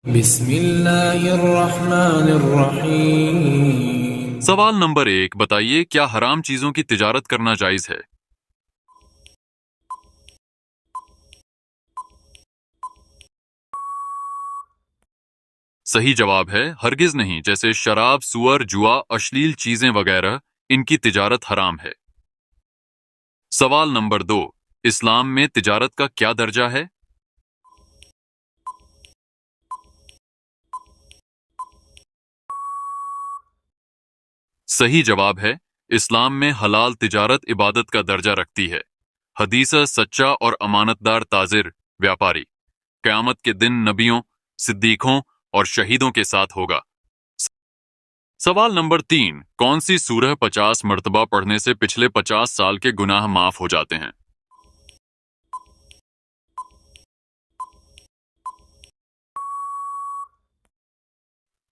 بسم اللہ الرحمن الرحیم۔ سوال نمبر 1، بتائیے کیا حرام چیزوں کی تجارت کرنا جائز ہے؟ صحیح جواب ہے ہرگز نہیں، جیسے شراب، سور، جوا، اشلیل چیزیں وغیرہ، ان کی تجارت حرام ہے۔ سوال نمبر 2، اسلام میں تجارت کا کیا درجہ ہے؟ صحیح جواب ہے اسلام میں حلال تجارت عبادت کا درجہ رکھتی ہے۔ حدیث سچا اور امانت دار تاجر ویاپاری قیامت کے دن نبیوں، صدیقوں اور شہیدوں کے ساتھ ہوگا۔ سوال نمبر 3، کون سی سورہ 50 مرتبہ پڑھنے سے پچھلے 50 سال کے گناہ معاف ہو جاتے ہیں؟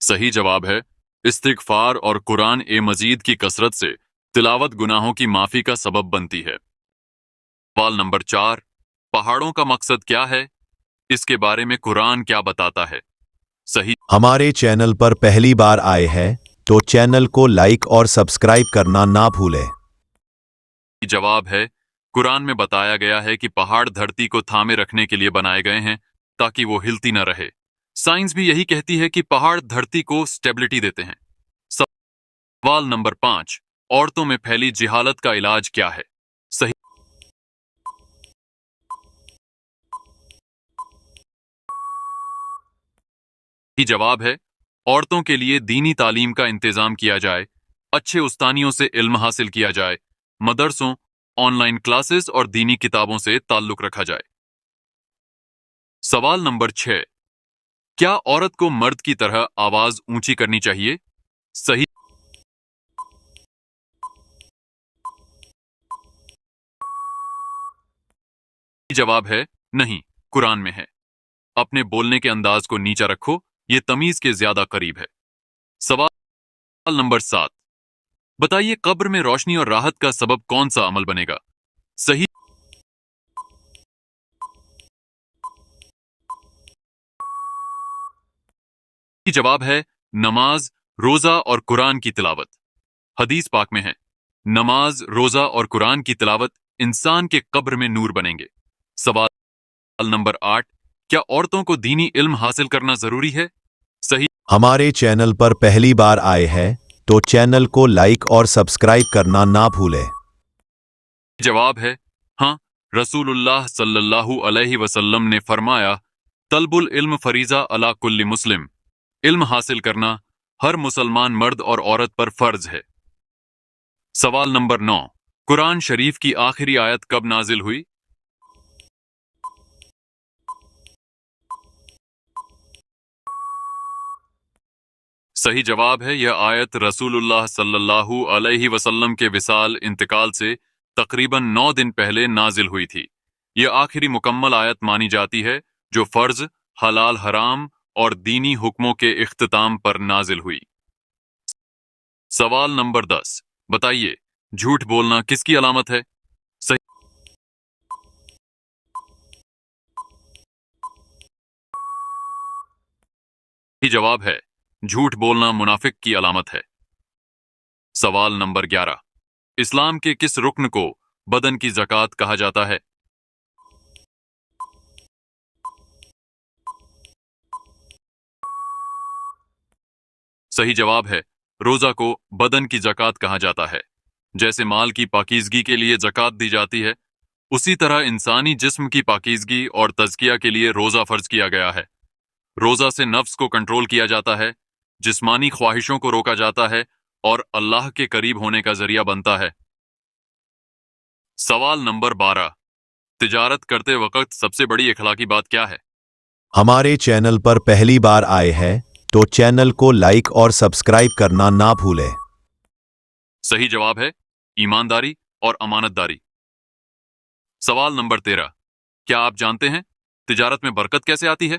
صحیح جواب ہے استغفار اور قرآن مجید کی کثرت سے تلاوت گناہوں کی معافی کا سبب بنتی ہے۔ سوال نمبر 4، پہاڑوں کا مقصد کیا ہے؟ اس کے بارے میں قرآن کیا بتاتا ہے؟ صحیح ہمارے چینل پر پہلی بار آئے ہیں تو چینل کو لائک اور سبسکرائب کرنا نہ بھولیں۔ جواب ہے قرآن میں بتایا گیا ہے کہ پہاڑ دھرتی کو تھامے رکھنے کے لیے بنائے گئے ہیں تاکہ وہ ہلتی نہ رہے۔ سائنس بھی یہی کہتی ہے کہ پہاڑ دھرتی کو سٹیبلٹی دیتے ہیں۔ سوال نمبر 5، عورتوں میں پھیلی جہالت کا علاج کیا ہے؟ صحیح جواب ہے عورتوں کے لیے دینی تعلیم کا انتظام کیا جائے، اچھے استانیوں سے علم حاصل کیا جائے، مدرسوں، آن لائن کلاسز اور دینی کتابوں سے تعلق رکھا جائے۔ سوال نمبر 6، کیا عورت کو مرد کی طرح آواز اونچی کرنی چاہیے؟ صحیح جواب ہے نہیں، قرآن میں ہے اپنے بولنے کے انداز کو نیچا رکھو، یہ تمیز کے زیادہ قریب ہے۔ سوال نمبر 7، بتائیے قبر میں روشنی اور راحت کا سبب کون سا عمل بنے گا؟ صحیح جواب ہے نماز، روزہ اور قرآن کی تلاوت۔ حدیث پاک میں ہے نماز، روزہ اور قرآن کی تلاوت انسان کے قبر میں نور بنیں گے۔ سوال نمبر 8، کیا عورتوں کو دینی علم حاصل کرنا ضروری ہے؟ صحیح ہمارے چینل پر پہلی بار آئے ہیں تو چینل کو لائک اور سبسکرائب کرنا نہ بھولیں۔ جواب ہے ہاں، رسول اللہ صلی اللہ علیہ وسلم نے فرمایا طلب العلم فریضہ علی کل مسلم، علم حاصل کرنا ہر مسلمان مرد اور عورت پر فرض ہے۔ سوال نمبر 9، قرآن شریف کی آخری آیت کب نازل ہوئی؟ صحیح جواب ہے یہ آیت رسول اللہ صلی اللہ علیہ وسلم کے وصال انتقال سے تقریباً 9 دن پہلے نازل ہوئی تھی۔ یہ آخری مکمل آیت مانی جاتی ہے جو فرض، حلال حرام اور دینی حکموں کے اختتام پر نازل ہوئی۔ سوال نمبر 10، بتائیے جھوٹ بولنا کس کی علامت ہے؟ صحیح جواب ہے جھوٹ بولنا منافق کی علامت ہے۔ سوال نمبر 11، اسلام کے کس رکن کو بدن کی زکوٰۃ کہا جاتا ہے؟ صحیح جواب ہے روزہ کو بدن کی زکوٰۃ کہا جاتا ہے۔ جیسے مال کی پاکیزگی کے لیے زکوٰۃ دی جاتی ہے، اسی طرح انسانی جسم کی پاکیزگی اور تزکیہ کے لیے روزہ فرض کیا گیا ہے۔ روزہ سے نفس کو کنٹرول کیا جاتا ہے، جسمانی خواہشوں کو روکا جاتا ہے اور اللہ کے قریب ہونے کا ذریعہ بنتا ہے۔ سوال نمبر 12، تجارت کرتے وقت سب سے بڑی اخلاقی بات کیا ہے؟ ہمارے چینل پر پہلی بار آئے ہیں تو چینل کو لائک اور سبسکرائب کرنا نہ بھولیں۔ صحیح جواب ہے ایمانداری اور امانت داری۔ سوال نمبر 13، کیا آپ جانتے ہیں تجارت میں برکت کیسے آتی ہے؟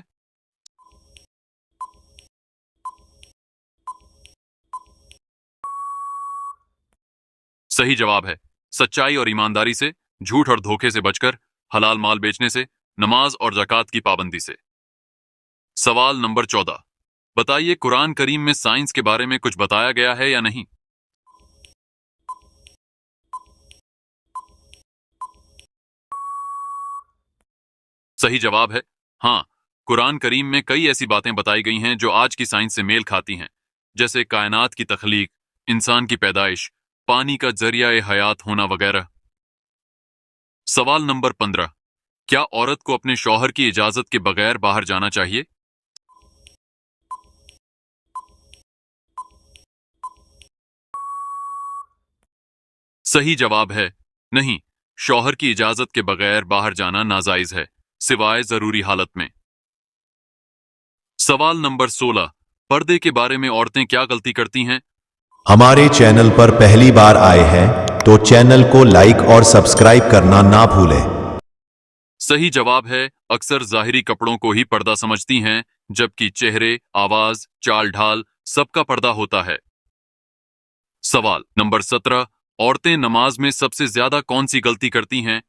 صحیح جواب ہے سچائی اور ایمانداری سے، جھوٹ اور دھوکے سے بچ کر، حلال مال بیچنے سے، نماز اور زکوٰۃ کی پابندی سے۔ سوال نمبر 14، بتائیے قرآن کریم میں سائنس کے بارے میں کچھ بتایا گیا ہے یا نہیں؟ صحیح جواب ہے ہاں، قرآن کریم میں کئی ایسی باتیں بتائی گئی ہیں جو آج کی سائنس سے میل کھاتی ہیں، جیسے کائنات کی تخلیق، انسان کی پیدائش، پانی کا ذریعہ حیات ہونا وغیرہ۔ سوال نمبر 15، کیا عورت کو اپنے شوہر کی اجازت کے بغیر باہر جانا چاہیے؟ صحیح جواب ہے نہیں، شوہر کی اجازت کے بغیر باہر جانا ناجائز ہے، سوائے ضروری حالت میں۔ سوال نمبر 16، پردے کے بارے میں عورتیں کیا غلطی کرتی ہیں؟ ہمارے چینل پر پہلی بار آئے ہیں تو چینل کو لائک اور سبسکرائب کرنا نہ بھولیں۔ صحیح جواب ہے اکثر ظاہری کپڑوں کو ہی پردہ سمجھتی ہیں، جبکہ چہرے، آواز، چال ڈھال سب کا پردہ ہوتا ہے۔ سوال نمبر 17، عورتیں نماز میں سب سے زیادہ کون سی غلطی کرتی ہیں؟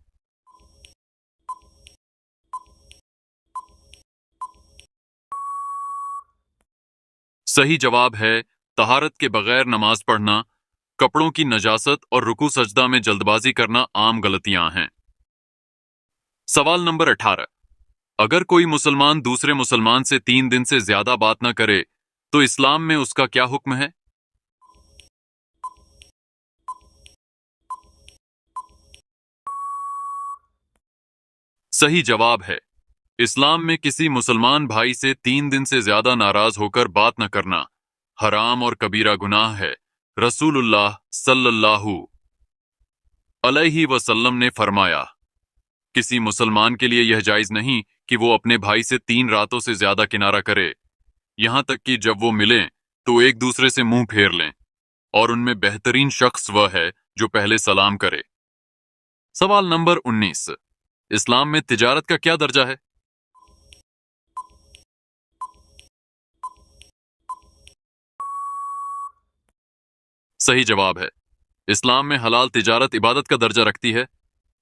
صحیح جواب ہے طہارت کے بغیر نماز پڑھنا، کپڑوں کی نجاست اور رکوع سجدہ میں جلد بازی کرنا عام غلطیاں ہیں۔ سوال نمبر 18، اگر کوئی مسلمان دوسرے مسلمان سے 3 دن سے زیادہ بات نہ کرے تو اسلام میں اس کا کیا حکم ہے؟ صحیح جواب ہے اسلام میں کسی مسلمان بھائی سے 3 دن سے زیادہ ناراض ہو کر بات نہ کرنا حرام اور کبیرہ گناہ ہے۔ رسول اللہ صلی اللہ علیہ وسلم نے فرمایا، کسی مسلمان کے لیے یہ جائز نہیں کہ وہ اپنے بھائی سے 3 راتوں سے زیادہ کنارہ کرے، یہاں تک کہ جب وہ ملیں تو ایک دوسرے سے منہ پھیر لیں، اور ان میں بہترین شخص وہ ہے جو پہلے سلام کرے۔ سوال نمبر 19، اسلام میں تجارت کا کیا درجہ ہے؟ صحیح جواب ہے اسلام میں حلال تجارت عبادت کا درجہ رکھتی ہے۔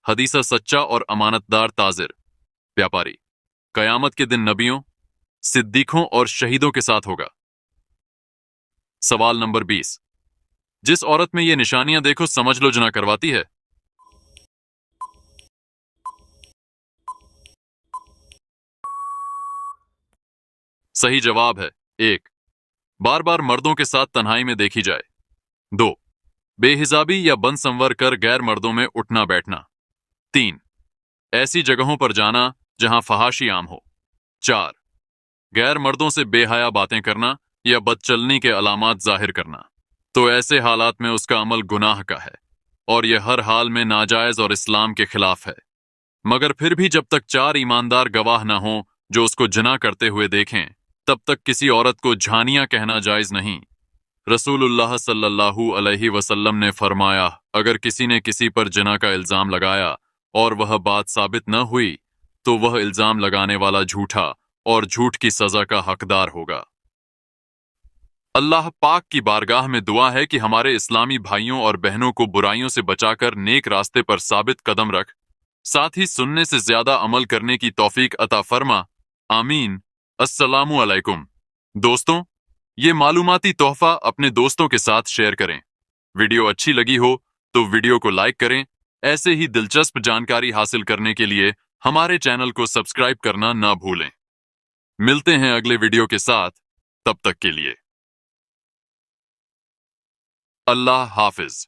حدیثہ سچا اور امانت دار تاجر، بیاپاری، قیامت کے دن نبیوں، صدیقوں اور شہیدوں کے ساتھ ہوگا۔ سوال نمبر 20، جس عورت میں یہ نشانیاں دیکھو سمجھ لو جنا کرواتی ہے۔ صحیح جواب ہے 1، بار بار مردوں کے ساتھ تنہائی میں دیکھی جائے۔ 2، بے حجابی یا بن سنور کر غیر مردوں میں اٹھنا بیٹھنا۔ 3، ایسی جگہوں پر جانا جہاں فحاشی عام ہو۔ 4، غیر مردوں سے بے حیا باتیں کرنا یا بدچلنی کے علامات ظاہر کرنا۔ تو ایسے حالات میں اس کا عمل گناہ کا ہے، اور یہ ہر حال میں ناجائز اور اسلام کے خلاف ہے۔ مگر پھر بھی جب تک 4 ایماندار گواہ نہ ہوں جو اس کو جنا کرتے ہوئے دیکھیں، تب تک کسی عورت کو جھانیاں کہنا جائز نہیں۔ رسول اللہ صلی اللہ علیہ وسلم نے فرمایا، اگر کسی نے کسی پر جنا کا الزام لگایا اور وہ بات ثابت نہ ہوئی تو وہ الزام لگانے والا جھوٹا اور جھوٹ کی سزا کا حقدار ہوگا۔ اللہ پاک کی بارگاہ میں دعا ہے کہ ہمارے اسلامی بھائیوں اور بہنوں کو برائیوں سے بچا کر نیک راستے پر ثابت قدم رکھ، ساتھ ہی سننے سے زیادہ عمل کرنے کی توفیق عطا فرما، آمین۔ السلام علیکم دوستوں، یہ معلوماتی تحفہ اپنے دوستوں کے ساتھ شیئر کریں۔ ویڈیو اچھی لگی ہو تو ویڈیو کو لائک کریں۔ ایسے ہی دلچسپ جانکاری حاصل کرنے کے لیے ہمارے چینل کو سبسکرائب کرنا نہ بھولیں۔ ملتے ہیں اگلے ویڈیو کے ساتھ، تب تک کے لیے اللہ حافظ۔